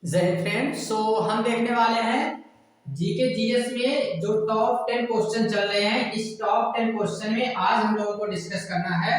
जय फ्रेंड। हम देखने वाले हैं जीके जीएस में जो टॉप 10 क्वेश्चन चल रहे हैं। इस टॉप 10 क्वेश्चन में आज हम लोगों को डिस्कस करना है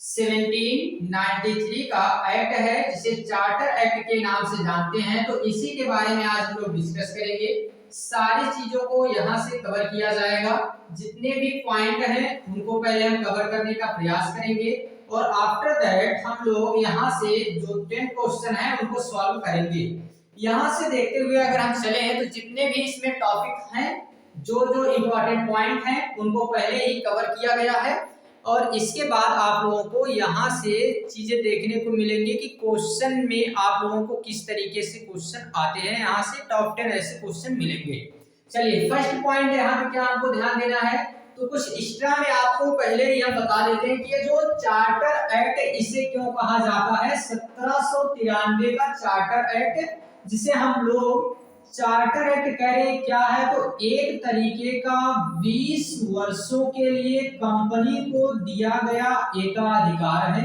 1793 का एक्ट है जिसे चार्टर एक्ट के नाम से जानते हैं। तो इसी के बारे में आज हम लोग डिस्कस करेंगे। सारी चीजों को यहाँ से कवर किया जाएगा। जितने भी पॉइंट हैं उनको पहले हम कवर करने का प्रयास करेंगे और आफ्टर दैट हम लोग यहाँ से जो 10 क्वेश्चन है उनको सॉल्व करेंगे। यहाँ से देखते हुए अगर हम चले हैं तो जितने भी इसमें टॉपिक हैं, जो जो इम्पोर्टेंट पॉइंट हैं उनको पहले ही कवर किया गया है और इसके बाद आप लोगों को यहाँ से चीजें देखने को मिलेंगी कि क्वेश्चन में आप लोगों को किस तरीके से क्वेश्चन आते हैं। यहाँ से टॉप 10 ऐसे क्वेश्चन मिलेंगे। चलिए फर्स्ट पॉइंट यहाँ पे क्या आपको ध्यान देना है, तो कुछ एक्स्ट्रा में आपको पहले ही हम बता देते हैं कि ये जो चार्टर एक्ट इसे क्यों कहा जाता है। 1793 का चार्टर एक्ट, जिसे हम लोग चार्टर एक्ट कह रहे हैं, क्या है तो एक तरीके का 20 वर्षों के लिए कंपनी को दिया गया एकाधिकार है।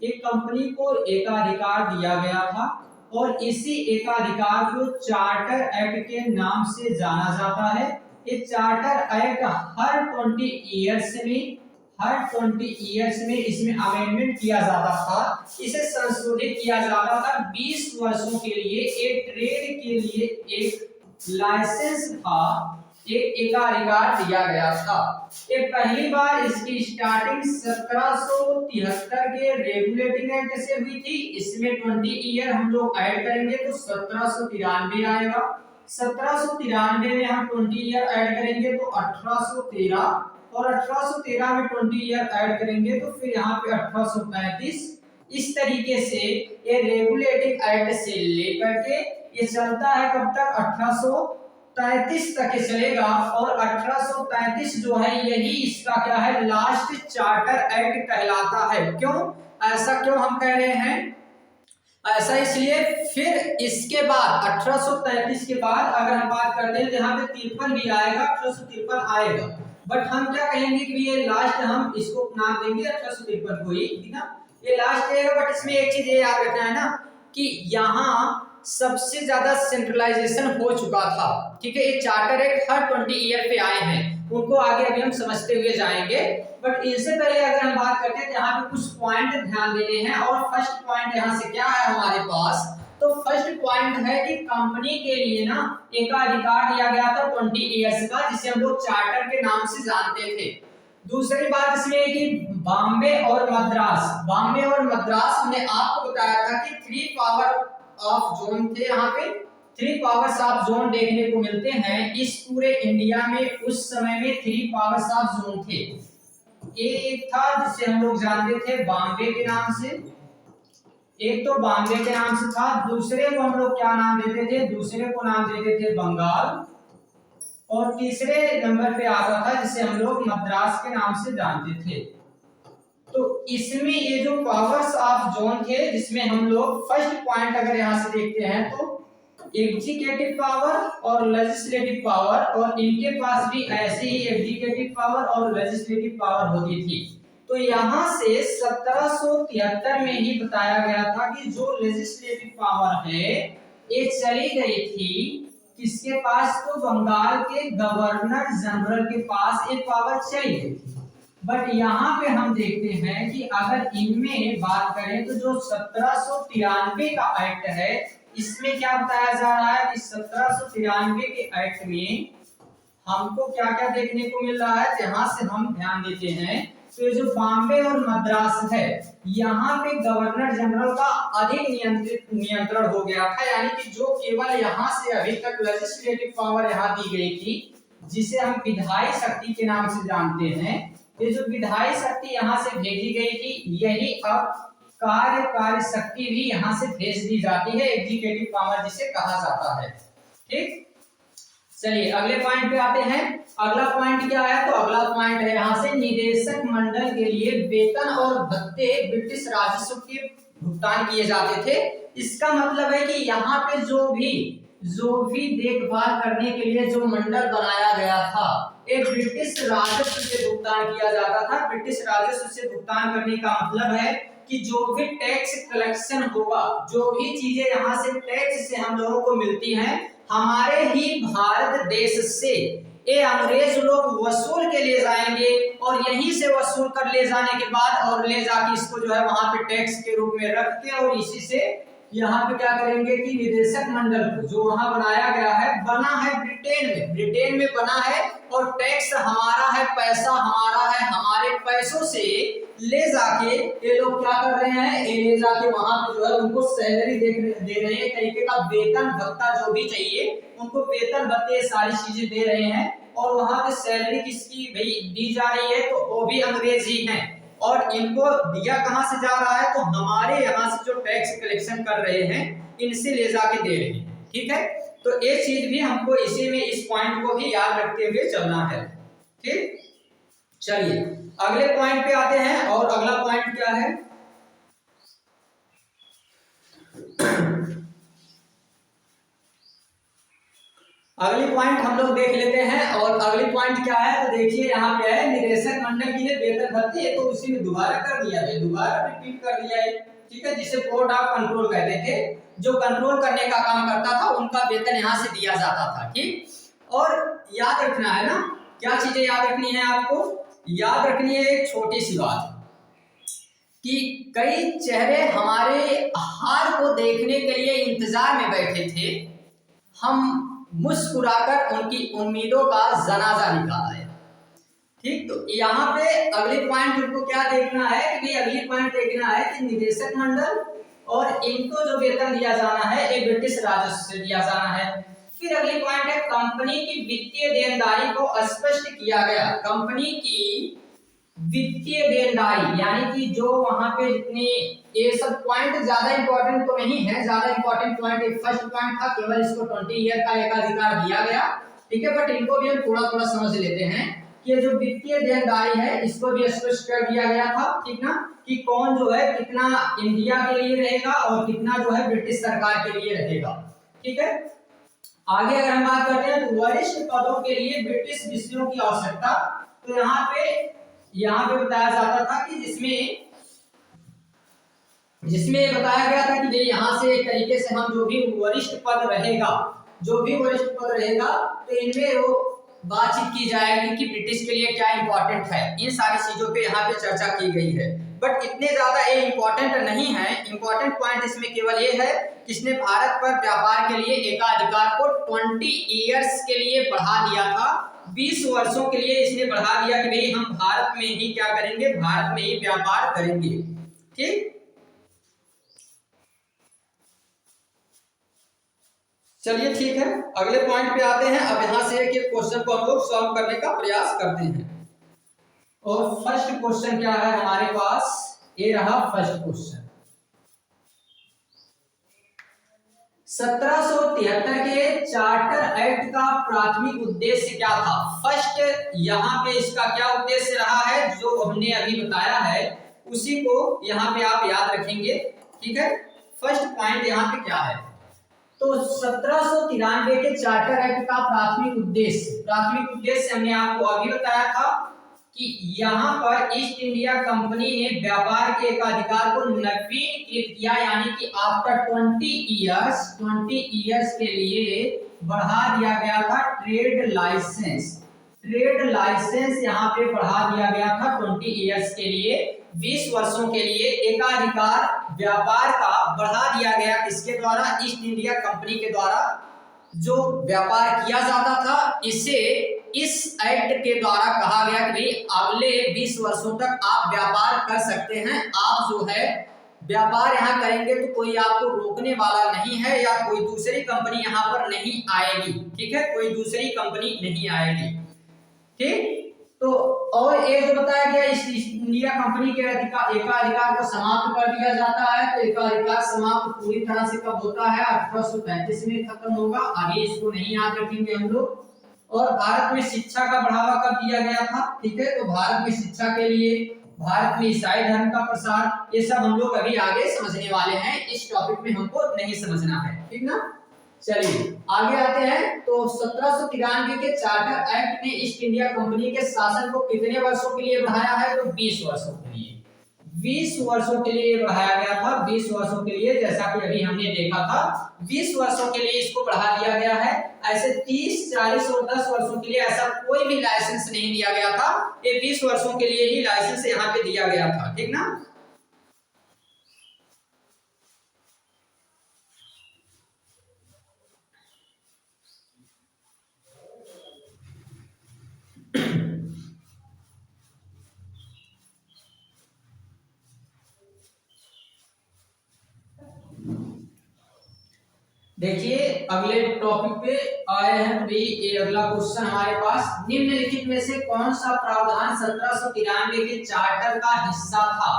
एक कंपनी को एकाधिकार दिया गया था और इसी एकाधिकार को चार्टर एक्ट के नाम से जाना जाता है। ये चार्टर एक्ट हर 20 इयर्स में इसमें अमेंडमेंट किया जाता था। इसे संशोधित किया जाता था। 20 वर्षों के लिए एक ट्रेड के लिए एक लाइसेंस था, एक एकाधिकार दिया गया था। ये पहली बार इसकी स्टार्टिंग 1773 के रेगुलेटिंग एक्ट से हुई थी। इसमें 20 ईयर हम लोग ऐड करेंगे तो 1793 आएगा। 1793 में हम 20 ईयर ऐड करेंगे तो 1813 और 1813 में 20 ईयर ऐड करेंगे तो फिर यहाँ पे 1835। इस तरीके से ये रेगुलेटिंग एक्ट से लेकर के ये चलता है कब तक, 1833 तक ये चलेगा। और 1833 जो है यही इसका क्या है, लास्ट चार्टर एक्ट कहलाता है। क्यों ऐसा क्यों हम कह रहे हैं, ऐसा इसलिए फिर इसके बाद 1833 के बाद अगर हम बात करते हैं तो यहाँ पे 53 भी आएगा, 1853 आएगा। बट हम क्या कहेंगे कि ये लास्ट, हम इसको नाम देंगे 1853 को ही ना, ये लास्ट रहेगा। बट इसमें एक चीज ये याद रखना है ना कि यहाँ सबसे ज्यादा सेंट्रलाइजेशन हो चुका था। ठीक है, ये चार्टर एक्ट हर 20 ईयर पे आए हैं, उनको आगे अभी हम समझते हुए जाएंगे। बट इससे पहले अगर हम बात करते हैं तो यहाँ पे कुछ पॉइंट ध्यान देने हैं। और फर्स्ट पॉइंट यहाँ से क्या है हमारे पास, तो फर्स्ट पॉइंट है कि कंपनी के लिए ना एकाधिकार दिया गया था 20 ईयर्स का, जिसे हम लोग चार्टर के नाम से जानते थे। दूसरी बात इसमें है कि बॉम्बे और मद्रास हमने आपको बताया था कि 3 पावर ऑफ जोन थे। यहाँ पे 3 पावर्स ऑफ जोन देखने को मिलते हैं इस पूरे इंडिया में। उस समय में 3 पावर्स ऑफ जोन थे। एक था जिसे हम लोग जानते थे बॉम्बे के नाम से, एक तो बॉम्बे के नाम से था। दूसरे को हम लोग क्या नाम देते थे, दूसरे को नाम देते थे बंगाल। और तीसरे नंबर पे आता था जिसे हम लोग मद्रास के नाम से जानते थे। तो इसमें ये जो पावर्स ऑफ जोन थे, जिसमें हम लोग फर्स्ट पॉइंट अगर यहाँ से देखते हैं तो एग्जीक्यूटिव पावर और लेजिस्लेटिव पावर, और इनके पास भी ऐसे ही एग्जीक्यूटिव पावर और लेजिस्लेटिव पावर होती थी। तो यहाँ से 1773 में ही बताया गया था कि जो लेजिस्लेटिव पावर है ये चली गई थी किसके पास, तो बंगाल के गवर्नर जनरल के पास ये पावर चली गई थी। बट यहाँ पे हम देखते हैं कि अगर इनमें बात करें तो जो 1793 का एक्ट है, इसमें क्या बताया जा रहा है कि 1793 के एक्ट में हमको क्या क्या देखने को मिल रहा है। यहाँ से हम ध्यान देते हैं तो ये जो बॉम्बे और मद्रास है, यहाँ पे गवर्नर जनरल का अधिक नियंत्रण हो गया था। यानी कि जो केवल यहाँ से अभी तक लेजिस्लेटिव पावर यहाँ दी गई थी, जिसे हम विधायी शक्ति के नाम से जानते हैं, ये जो विधायी शक्ति यहाँ से भेजी गई थी, यही अब कार्य शक्ति भी यहाँ से भेज दी जाती है, एग्जीक्यूटिव पावर जिसे कहा जाता है। ठीक, चलिए अगले पॉइंट पे आते हैं। अगला पॉइंट क्या है, तो अगला पॉइंट है यहाँ से निदेशक मंडल के लिए वेतन और भत्ते ब्रिटिश राजस्व के भुगतान किए जाते थे। इसका मतलब है कि यहाँ पे जो भी देखभाल करने के लिए जो मंडल बनाया गया था, एक ब्रिटिश राजस्व से भुगतान किया जाता था। ब्रिटिश राजस्व से भुगतान करने का मतलब है कि जो भी टैक्स कलेक्शन होगा, जो भी चीजें यहाँ से टैक्स से हम लोगों को मिलती हैं, हमारे ही भारत देश से ये अंग्रेज लोग वसूल के ले जाएंगे और यहीं से वसूल कर ले जाने के बाद और ले जाके इसको जो है वहां पे टैक्स के रूप में रख के और इसी से यहाँ पे क्या करेंगे कि निदेशक मंडल को जो वहां बनाया गया है, बना है ब्रिटेन में बना है और टैक्स हमारा है, पैसा हमारा है, हमारे पैसों से ले जाके ये लोग क्या कर रहे हैं, ये ले जाके वहां पे जो है उनको सैलरी दे रहे हैं, तरीके का वेतन भत्ता जो भी चाहिए उनको वेतन भत्ते सारी चीजें दे रहे हैं और वहां पे सैलरी किसकी भाई दी जा रही है, तो वो भी अंग्रेज ही हैं और इनको दिया कहां से जा रहा है, तो हमारे यहाँ से जो टैक्स कलेक्शन कर रहे हैं इनसे ले जाके दे रहे हैं। ठीक है, तो ये चीज भी हमको इसी में इस पॉइंट को भी याद रखते हुए चलना है। ठीक, चलिए अगले पॉइंट पे आते हैं और अगला पॉइंट क्या है, अगली पॉइंट हम लोग देख लेते हैं और अगली पॉइंट क्या है, तो देखिए यहाँ पे है निदेशक मंडल के लिए वेतन भत्ते, ये तो उसी में दोबारा कर दिया है, दोबारा रिपीट कर दिया है। ठीक है, जिसे बोर्ड ऑफ कंट्रोल कहते थे, जो कंट्रोल करने का काम करता था उनका वेतन यहाँ से दिया जाता था। ठीक, और याद रखना है ना, क्या चीजें याद रखनी है आपको, याद रखनी है एक छोटी सी बात कि कई चेहरे हमारे हार को देखने के लिए इंतजार में बैठे थे, हम मुस्कुराकर उनकी उम्मीदों का जनाजा निकाला है। ठीक, तो यहाँ पे अगली पॉइंट उनको क्या देखना है कि अगली पॉइंट देखना है कि निदेशक मंडल और इनको जो वेतन दिया जाना है एक ब्रिटिश राजस्व से दिया जाना है। फिर अगली पॉइंट है कंपनी की वित्तीय देनदारी को स्पष्ट किया गया, कंपनी की वित्तीय देनदारी यानी कि जो वहां पे जितनी, ये सब पॉइंट ज्यादा इंपॉर्टेंट तो नहीं है, ज्यादा इंपॉर्टेंट पॉइंट एक फर्स्ट पॉइंट था, केवल इसको 20 ईयर का एकाधिकार दिया गया। ठीक है, बट इनको भी हम थोड़ा थोड़ा समझ लेते हैं कि जो वित्तीय देनदारी है इसको भी स्पष्ट कर दिया गया था। ठीक ना, कि कौन जो है कितना इंडिया के लिए रहेगा और कितना जो है ब्रिटिश सरकार के लिए रहेगा। ठीक है, आगे अगर हम बात करते हैं तो वरिष्ठ पदों के लिए ब्रिटिश विषयों की आवश्यकता, तो यहाँ पे बताया जाता था कि जिसमें बताया गया था कि भाई यहाँ से एक तरीके से हम जो भी वरिष्ठ पद रहेगा तो इनमें वो बातचीत की जाएगी कि ब्रिटिश के लिए क्या इंपॉर्टेंट है, इन सारी चीजों पे यहाँ पे चर्चा की गई है। बट इतने ज्यादा ये इंपॉर्टेंट नहीं है, इंपॉर्टेंट पॉइंट इसमें केवल ये है कि इसने भारत पर व्यापार के लिए एकाधिकार को 20 ईयर्स के लिए बढ़ा दिया था, 20 वर्षों के लिए इसने बढ़ा दिया कि भाई हम भारत में ही क्या करेंगे, भारत में ही व्यापार करेंगे। ठीक, चलिए ठीक है, अगले पॉइंट पे आते हैं। अब यहां से एक क्वेश्चन को हम लोग सॉल्व करने का प्रयास करते हैं और फर्स्ट क्वेश्चन क्या है हमारे पास, ये रहा फर्स्ट क्वेश्चन। 1773 के चार्टर एक्ट का प्राथमिक उद्देश्य क्या था? फर्स्ट यहाँ पे इसका क्या उद्देश्य रहा है, जो हमने अभी बताया है उसी को यहाँ पे आप याद रखेंगे। ठीक है, फर्स्ट पॉइंट यहाँ पे क्या है, तो 1793 के चार्टर एक्ट का प्राथमिक उद्देश्य हमने आपको अभी बताया था कि यहाँ पर ईस्ट इंडिया कंपनी ने व्यापार के एकाधिकार को नवीनीकृत किया, यानी कि आफ्टर 20 इयर्स के लिए बढ़ा दिया गया था ट्रेड लाइसेंस यहाँ पे बढ़ा दिया गया था 20 इयर्स के लिए, 20 वर्षों के लिए एकाधिकार व्यापार का बढ़ा दिया गया। किसके द्वारा? ईस्ट इंडिया कंपनी के द्वारा जो व्यापार किया जाता था, इसे इस एक्ट के द्वारा कहा गया कि भाई अगले 20 वर्षों तक आप व्यापार कर सकते हैं, आप जो है व्यापार यहाँ करेंगे तो कोई आपको रोकने वाला नहीं है या कोई दूसरी कंपनी यहाँ पर नहीं आएगी। ठीक है, कोई दूसरी कंपनी नहीं आएगी। ठीक, तो और एक जो बताया गया ईस्ट इंडिया कंपनी के एकाधिकार को समाप्त कर दिया जाता है, तो एकाधिकार समाप्त पूरी तरह से कब होता है? 1835 में खत्म होगा। आगे इसको नहीं याद रखेंगे हम लोग। और भारत में शिक्षा का बढ़ावा कब दिया गया था? ठीक है, तो भारत में शिक्षा के लिए, भारत में ईसाई धर्म का प्रसार, ये सब हम लोग अभी आगे समझने वाले हैं, इस टॉपिक में हमको नहीं समझना है। ठीक ना, चलिए आगे आते हैं। तो 1793 के चार्टर एक्ट ने ईस्ट इंडिया कंपनी के शासन को कितने वर्षों के लिए बढ़ाया है? तो 20 वर्षों के लिए। 20 वर्षों के लिए बढ़ाया गया था। 20 वर्षों के लिए, जैसा कि अभी हमने देखा था, 20 वर्षों के लिए इसको बढ़ा दिया गया है। ऐसे 30, 40 और 10 वर्षों के लिए ऐसा कोई भी लाइसेंस नहीं दिया गया था। ये 20 वर्षों के लिए ही लाइसेंस यहाँ पे दिया गया था, ठीक ना। देखिए अगले टॉपिक पे आए हैं भाई। ये अगला क्वेश्चन हमारे पास, निम्नलिखित में से कौन सा प्रावधान 1793 के चार्टर का हिस्सा था।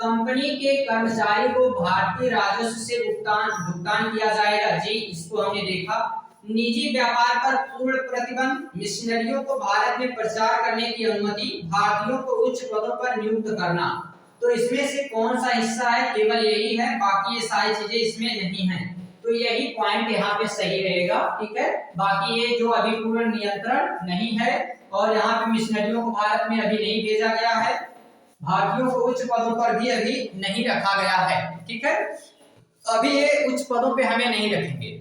कंपनी के कर्मचारी को भारतीय राजस्व से भुगतान किया जाएगा। जी, इसको हमने देखा। निजी व्यापार पर पूर्ण प्रतिबंध, मिशनरियों को भारत में प्रचार करने की अनुमति, भारतीयों को उच्च पदों पर नियुक्त करना। तो इसमें से कौन सा हिस्सा है, केवल यही है, बाकी ये सारी चीजें इसमें नहीं है। तो यही पॉइंट यहाँ पे सही रहेगा, ठीक है। बाकी ये जो अभी पूर्ण नियंत्रण नहीं है और यहाँ पे मिशनरियों को भारत में अभी नहीं भेजा गया है, भारतीयों को उच्च पदों पर भी अभी नहीं रखा गया है, ठीक है। अभी ये उच्च पदों पे हमें नहीं रखेंगे।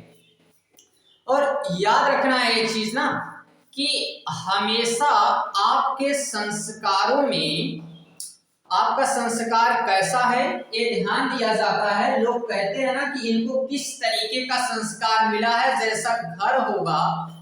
और याद रखना है एक चीज ना, कि हमेशा आपके संस्कारों में आपका संस्कार कैसा है ये ध्यान दिया जाता है। लोग कहते हैं ना कि इनको किस तरीके का संस्कार मिला है, जैसा घर होगा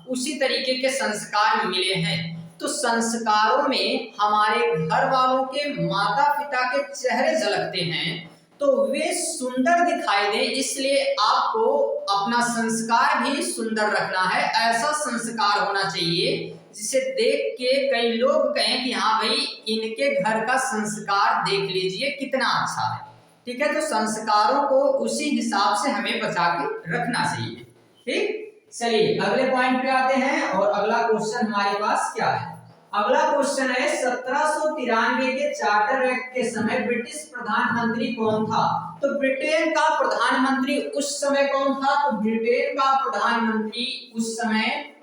उसी तरीके के संस्कार मिले हैं। तो संस्कारों में हमारे घर वालों के, माता पिता के चेहरे झलकते हैं तो वे सुंदर दिखाई दे, इसलिए आपको अपना संस्कार भी सुंदर रखना है। ऐसा संस्कार होना चाहिए जिसे देख के कई लोग कहें कि हाँ भाई इनके घर का संस्कार देख लीजिए कितना अच्छा है, ठीक है। तो संस्कारों को उसी हिसाब से हमें बचा के रखना चाहिए, ठीक। चलिए अगले पॉइंट पे आते हैं और अगला क्वेश्चन हमारे पास क्या है। अगला क्वेश्चन है 1793 के चार्टर एक्ट के समय ब्रिटिश प्रधानमंत्री कौन था। तो ब्रिटेन का प्रधानमंत्री उस समय कौन था। तो ब्रिटेन का प्रधानमंत्री उस समय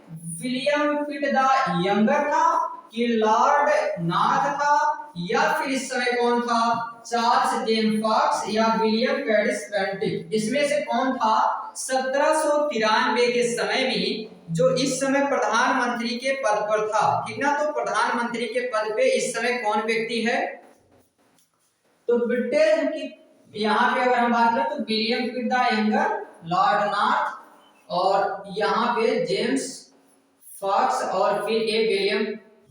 विलियम पिट द यंगर था, कि लॉर्ड नॉर्थ था, या फिर इस समय कौन था, चार्ल्स जेम्स फॉक्स या विलियम कैडिस बेंटिक। इसमें से कौन था 1793 के समय में जो इस समय प्रधानमंत्री के पद पर था, ठीक ना। तो प्रधानमंत्री के पद पे इस समय कौन व्यक्ति है। तो ब्रिटेन की यहाँ पे अगर हम बात करें तो William Pitt the Younger, Lord North, और यहाँ पे जेम्स फॉक्स, और फिर ए विलियम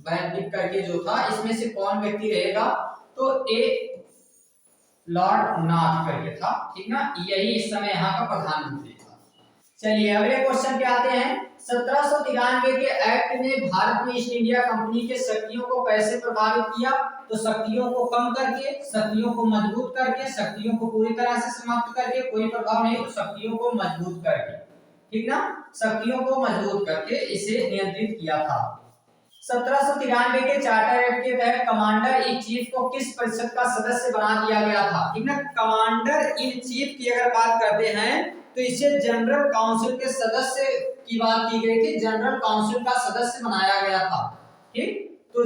बेंटिक करके जो था, इसमें से कौन व्यक्ति रहेगा। तो ए लॉर्ड नॉर्थ करके था, ठीक ना। यही इस समय यहाँ का प्रधानमंत्री था। चलिए अगले क्वेश्चन पे आते हैं। 1793 के एक्ट ने भारत में ईस्ट इंडिया कंपनी के शक्तियों को कैसे प्रभावित किया। तो शक्तियों को कम करके, शक्तियों को मजबूत करके, शक्तियों को पूरी तरह से समाप्त करके, कोई प्रभाव नहीं, तो शक्तियों को मजबूत करके, ठीक ना। शक्तियों को मजबूत करके इसे नियंत्रित किया था। 1793 के चार्टर एक्ट के तहत कमांडर इन चीफ को किस परिषद का सदस्य बना दिया गया था, ठीक ना। कमांडर इन चीफ की अगर बात करते हैं तो इसे जनरल काउंसिल के सदस्य की बात की गई थी, जनरल काउंसिल का सदस्य बनाया गया था, ठीक। तो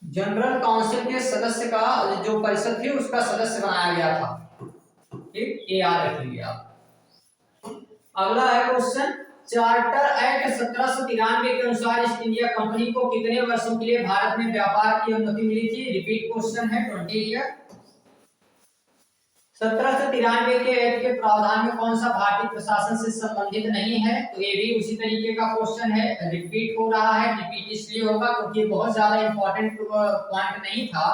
जनरल काउंसिल के सदस्य का जो परिषद थी उसका सदस्य बनाया गया था, ठीक। ये याद रखिए आप। अगला है क्वेश्चन, चार्टर एक्ट 1793 के अनुसार ईस्ट इंडिया कंपनी को कितने वर्षों के लिए भारत में व्यापार की अनुमति मिली थी। रिपीट क्वेश्चन है, 20 ईयर। 1793 के एक्ट के प्रावधान में कौन सा भारतीय प्रशासन से संबंधित नहीं है। तो ये भी उसी तरीके का क्वेश्चन है, रिपीट हो रहा है। रिपीट इसलिए होगा क्योंकि बहुत ज्यादा इंपॉर्टेंट पॉइंट नहीं था,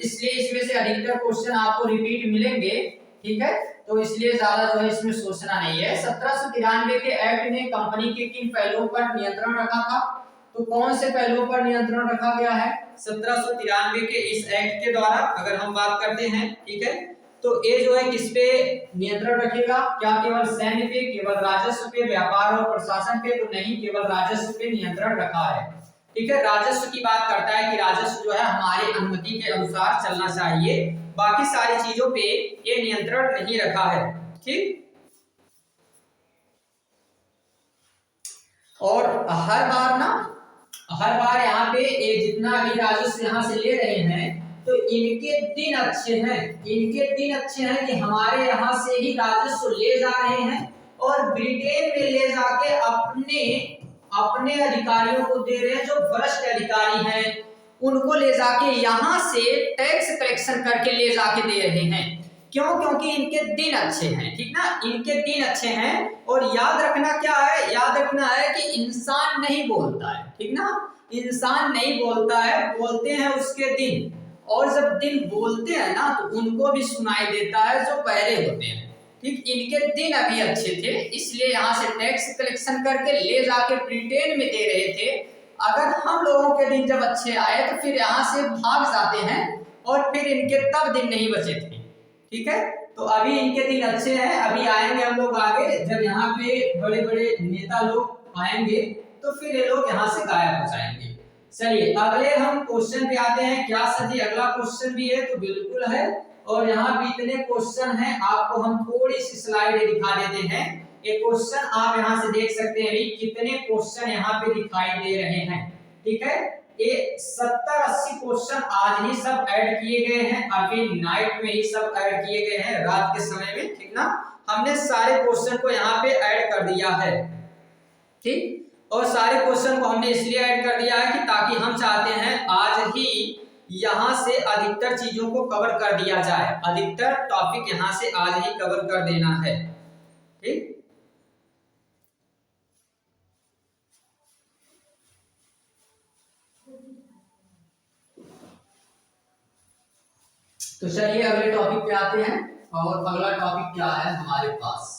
इसलिए इसमें से अधिकतर क्वेश्चन आपको रिपीट मिलेंगे, ठीक है। तो इसलिए ज्यादा जो है इसमें सोचना नहीं है। 1793 के एक्ट ने कंपनी के किन पहलुओं पर नियंत्रण रखा था। तो कौन से पहलुओं पर नियंत्रण रखा गया है 1793 के इस एक्ट के द्वारा अगर हम बात करते हैं, ठीक है। तो ये जो है किस पे नियंत्रण रखेगा, क्या केवल सैन्य पे, केवल राजस्व पे, व्यापार और प्रशासन पे। तो नहीं, केवल राजस्व पे नियंत्रण रखा है, ठीक है। राजस्व की बात करता है कि राजस्व जो है हमारी अनुमति के अनुसार चलना चाहिए, बाकी सारी चीजों पे ये नियंत्रण नहीं रखा है, ठीक। और हर बार ना हर बार यहाँ पे ये जितना भी राजस्व यहाँ से ले रहे हैं तो इनके दिन अच्छे हैं, इनके दिन अच्छे हैं कि हमारे यहाँ से ही राजस्व ले जा रहे हैं और ब्रिटेन में ले जाके अपने अपने अधिकारियों को दे रहे हैं, जो भ्रष्ट अधिकारी हैं उनको ले जाके यहाँ से टैक्स कलेक्शन करके ले जाके दे रहे हैं। क्यों? क्योंकि इनके दिन अच्छे हैं, ठीक ना, इनके दिन अच्छे हैं। और याद रखना क्या है, याद रखना है कि इंसान नहीं बोलता है, ठीक ना, इंसान नहीं बोलता है, बोलते हैं उसके दिन। और जब दिन बोलते हैं ना तो उनको भी सुनाई देता है जो पहले होते हैं, ठीक। इनके दिन अभी अच्छे थे इसलिए यहाँ से टैक्स कलेक्शन करके ले जाके ब्रिटेन में दे रहे थे। अगर हम लोगों के दिन जब अच्छे आए तो फिर यहाँ से भाग जाते हैं और फिर इनके तब दिन नहीं बचे थे, ठीक है। तो अभी इनके दिन अच्छे हैं, अभी आएंगे हम लोग आगे, जब यहाँ पे बड़े बड़े नेता लोग आएंगे तो फिर ये लोग यहाँ से गायब हो जाएंगे। चलिए अगले हम क्वेश्चन पे आते हैं। क्या सर जी अगला क्वेश्चन भी है? तो बिल्कुल है। और यहाँ पे इतने क्वेश्चन हैं, आपको हम थोड़ी सी स्लाइड दिखा देते हैं। ये क्वेश्चन आप यहाँ से देख सकते हैं, कितने क्वेश्चन यहाँ पे दिखाई दे रहे हैं, ठीक है। ये 70-80 क्वेश्चन आज ही सब ऐड किए गए हैं, अभी नाइट में ही सब ऐड किए गए हैं, रात के समय में, ठीक ना। हमने सारे क्वेश्चन को यहाँ पे ऐड कर दिया है, ठीक। और सारे क्वेश्चन को हमने इसलिए ऐड कर दिया है कि ताकि हम चाहते हैं आज ही यहाँ से अधिकतर चीजों को कवर कर दिया जाए, अधिकतर टॉपिक यहाँ से आज ही कवर कर देना है, ठीक। तो चलिए अगले टॉपिक पे आते हैं। और अगला टॉपिक क्या है हमारे पास?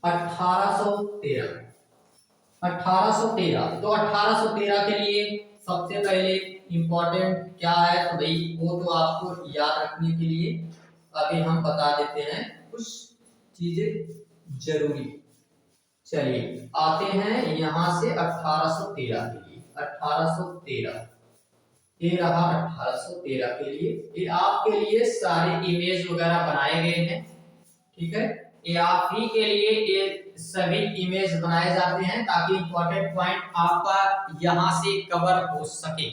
1813। तो 1813 के लिए सबसे पहले इंपॉर्टेंट क्या है, तो भाई वो तो आपको याद रखने के लिए अभी हम बता देते हैं कुछ चीजें जरूरी। चलिए आते हैं यहाँ से 1813 के लिए। 1813 के लिए ये आपके लिए सारे इमेज वगैरह बनाए गए हैं, ठीक है। ये आप ही के लिए ये सभी इमेज बनाए जाते हैं ताकि इंपॉर्टेंट पॉइंट आपका यहाँ से कवर हो सके।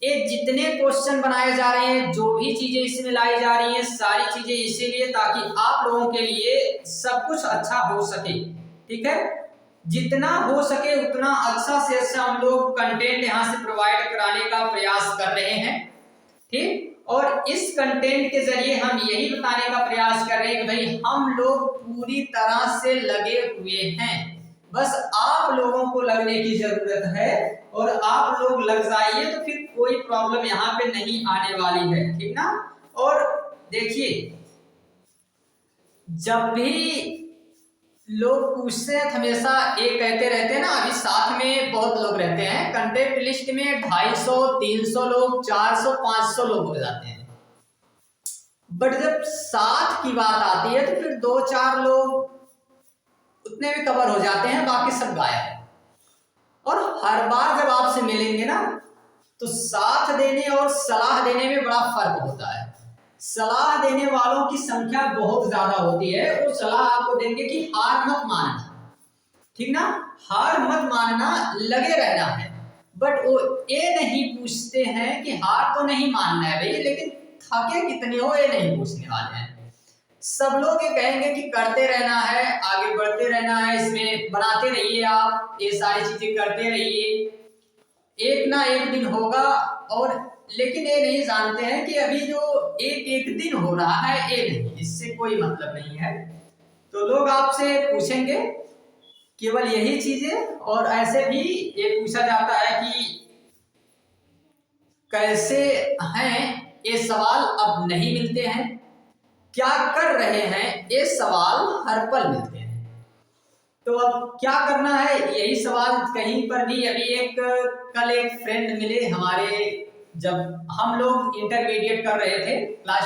ये जितने क्वेश्चन बनाए जा रहे हैं, जो भी चीजें इसमें लाई जा रही हैं, सारी चीजें इसीलिए ताकि आप लोगों के लिए सब कुछ अच्छा हो सके, ठीक है। जितना हो सके उतना अच्छा से अच्छा हम लोग कंटेंट यहाँ से प्रोवाइड कराने का प्रयास कर रहे हैं, ठीक। और इस कंटेंट के जरिए हम यही बताने का प्रयास कर रहे हैं कि भाई हम लोग पूरी तरह से लगे हुए हैं, बस आप लोगों को लगने की जरूरत है और आप लोग लग जाइए तो फिर कोई प्रॉब्लम यहाँ पे नहीं आने वाली है, ठीक ना। और देखिए जब भी लोग पूछते हैं हमेशा ये कहते रहते हैं ना, अभी साथ में बहुत लोग रहते हैं, कंटेंट लिस्ट में 250, 300 लोग, 400, 500 लोग हो जाते हैं, बट जब साथ की बात आती है तो फिर 2-4 लोग उतने में कवर हो जाते हैं, बाकी सब गायब है। और हर बार जब आपसे मिलेंगे ना तो साथ देने और सलाह देने में बड़ा फर्क होता है। सलाह देने वालों की संख्या बहुत ज्यादा होती है, वो सलाह आपको देंगे कि हार मत मानना, ठीक ना, हार मत मानना, लगे रहना है। बट वो ये नहीं पूछते हैं कि हार तो नहीं मानना है भाई, लेकिन थके कितने हो ये नहीं पूछने वाले हैं। सब लोग ये कहेंगे कि करते रहना है, आगे बढ़ते रहना है, इसमें बनाते रहिए, आप ये सारी चीजें करते रहिए, एक ना एक दिन होगा। और लेकिन ये नहीं जानते हैं कि अभी जो एक दिन हो रहा है ये नहीं, इससे कोई मतलब नहीं है। तो लोग आपसे पूछेंगे केवल यही चीजें। और ऐसे भी ये पूछा जाता है कि कैसे हैं, ये सवाल अब नहीं मिलते हैं, क्या कर रहे हैं, ये सवाल हर पल मिलते हैं। तो अब क्या करना है, यही सवाल कहीं पर भी। अभी कल एक फ्रेंड मिले हमारे, जब हम लोग इंटरमीडिएट कर रहे थे, क्लास